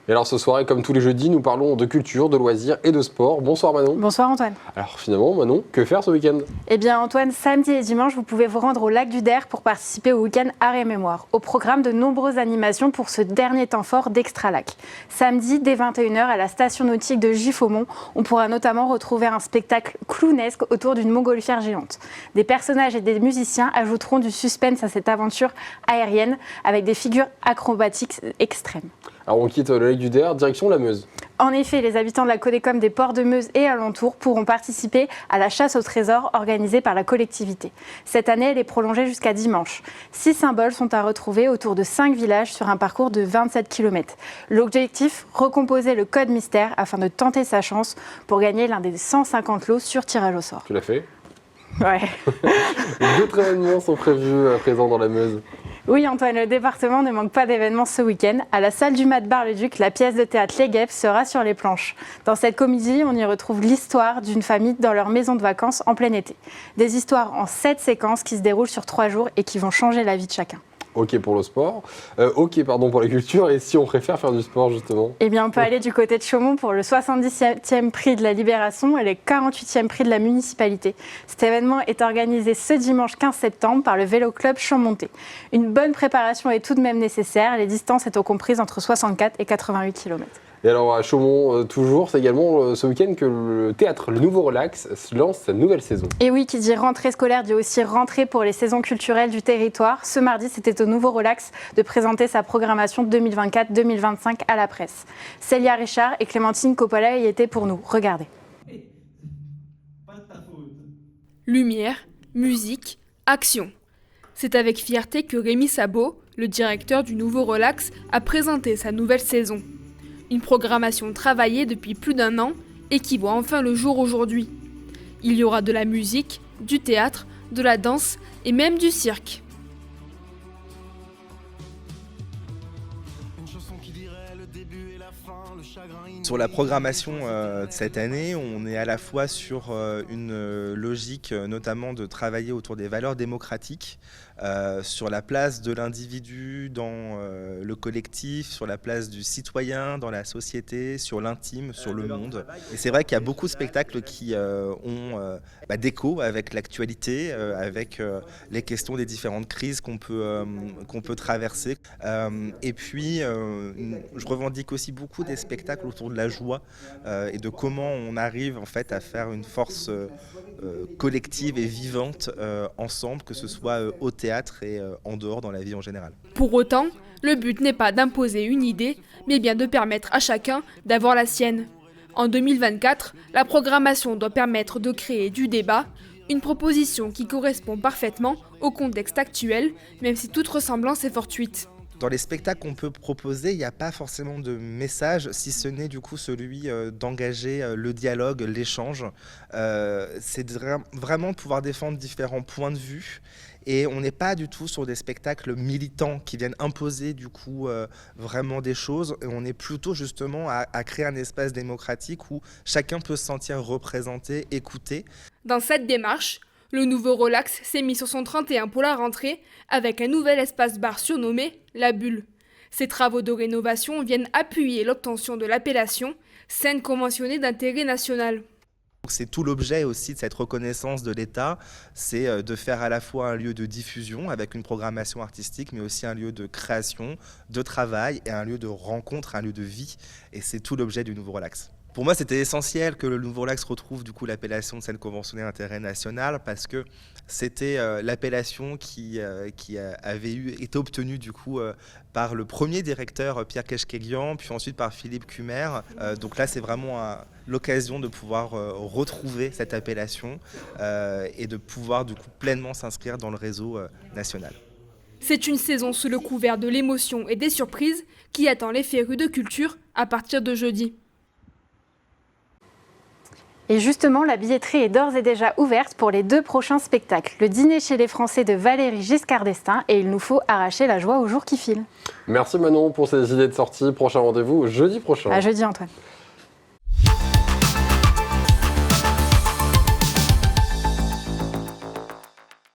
Et alors ce soir, et comme tous les jeudis, nous parlons de culture, de loisirs et de sport. Bonsoir Manon. Bonsoir Antoine. Alors finalement Manon, que faire ce week-end? Eh bien Antoine, samedi et dimanche, vous pouvez vous rendre au lac du Der pour participer au week-end Art et Mémoire. Au programme, de nombreuses animations pour ce dernier temps fort d'Extra-Lac. Samedi, dès 21h, à la station nautique de Giffaumont, on pourra notamment retrouver un spectacle clownesque autour d'une montgolfière géante. Des personnages et des musiciens ajouteront du suspense à cette aventure aérienne avec des figures acrobatiques extrêmes. Alors on quitte le lac du Der, direction la Meuse. En effet, les habitants de la Codécom des ports de Meuse et alentours pourront participer à la chasse au trésor organisée par la collectivité. Cette année, elle est prolongée jusqu'à dimanche. 6 symboles sont à retrouver autour de 5 villages sur un parcours de 27 km. L'objectif, recomposer le code mystère afin de tenter sa chance pour gagner l'un des 150 lots sur tirage au sort. Tu l'as fait? Ouais. D'autres événements sont prévus à présent dans la Meuse. Oui Antoine, le département ne manque pas d'événements ce week-end. À la salle du Mat Bar-le-Duc, la pièce de théâtre Les Guêpes sera sur les planches. Dans cette comédie, on y retrouve l'histoire d'une famille dans leur maison de vacances en plein été. Des histoires en 7 séquences qui se déroulent sur 3 jours et qui vont changer la vie de chacun. Ok pour le sport, ok pour la culture, et si on préfère faire du sport justement? Eh bien on peut aller du côté de Chaumont pour le 77e prix de la Libération et le 48e prix de la municipalité. Cet événement est organisé ce dimanche 15 septembre par le Vélo Club Champmontais. Une bonne préparation est tout de même nécessaire, les distances étant comprises entre 64 et 88 km. Et alors à Chaumont, toujours, c'est également ce week-end que le théâtre Le Nouveau Relax lance sa nouvelle saison. Et oui, qui dit rentrée scolaire dit aussi rentrée pour les saisons culturelles du territoire. Ce mardi, c'était au Nouveau Relax de présenter sa programmation 2024-2025 à la presse. Célia Richard et Clémentine Coppola y étaient pour nous. Regardez. Lumière, musique, action. C'est avec fierté que Rémi Sabot, le directeur du Nouveau Relax, a présenté sa nouvelle saison. Une programmation travaillée depuis plus d'1 an et qui voit enfin le jour aujourd'hui. Il y aura de la musique, du théâtre, de la danse et même du cirque. Sur la programmation de cette année, on est à la fois sur une logique notamment de travailler autour des valeurs démocratiques, sur la place de l'individu dans le collectif, sur la place du citoyen dans la société, sur l'intime, sur le monde. Et c'est vrai qu'il y a beaucoup de spectacles qui ont d'écho avec l'actualité, avec les questions des différentes crises qu'on peut traverser. Et puis, je revendique aussi beaucoup des spectacles autour de la joie et de comment on arrive en fait à faire une force collective et vivante ensemble, que ce soit au théâtre et en dehors dans la vie en général. Pour autant, le but n'est pas d'imposer une idée, mais bien de permettre à chacun d'avoir la sienne. En 2024, la programmation doit permettre de créer du débat, une proposition qui correspond parfaitement au contexte actuel, même si toute ressemblance est fortuite. Dans les spectacles qu'on peut proposer, il n'y a pas forcément de message, si ce n'est du coup celui d'engager le dialogue, l'échange. C'est vraiment de pouvoir défendre différents points de vue. Et on n'est pas du tout sur des spectacles militants qui viennent imposer du coup vraiment des choses. Et on est plutôt justement à créer un espace démocratique où chacun peut se sentir représenté, écouté. Dans cette démarche, le Nouveau Relax s'est mis sur son 31 pour la rentrée avec un nouvel espace-bar surnommé La Bulle. Ces travaux de rénovation viennent appuyer l'obtention de l'appellation scène conventionnée d'intérêt national. C'est tout l'objet aussi de cette reconnaissance de l'État, c'est de faire à la fois un lieu de diffusion avec une programmation artistique, mais aussi un lieu de création, de travail et un lieu de rencontre, un lieu de vie. Et c'est tout l'objet du Nouveau Relax. Pour moi, c'était essentiel que le Nouveau Relax retrouve du coup l'appellation de scène conventionnée d'intérêt national parce que c'était l'appellation qui avait été obtenue du coup par le premier directeur Pierre Keshkeguian, puis ensuite par Philippe Cumer. Donc là, c'est vraiment l'occasion de pouvoir retrouver cette appellation et de pouvoir du coup pleinement s'inscrire dans le réseau national. C'est une saison sous le couvert de l'émotion et des surprises qui attend les férus de culture à partir de jeudi. Et justement, la billetterie est d'ores et déjà ouverte pour les 2 prochains spectacles. Le dîner chez les Français de Valérie Giscard d'Estaing et Il nous faut arracher la joie au jour qui file. Merci Manon pour ces idées de sortie. Prochain rendez-vous jeudi prochain. À jeudi Antoine.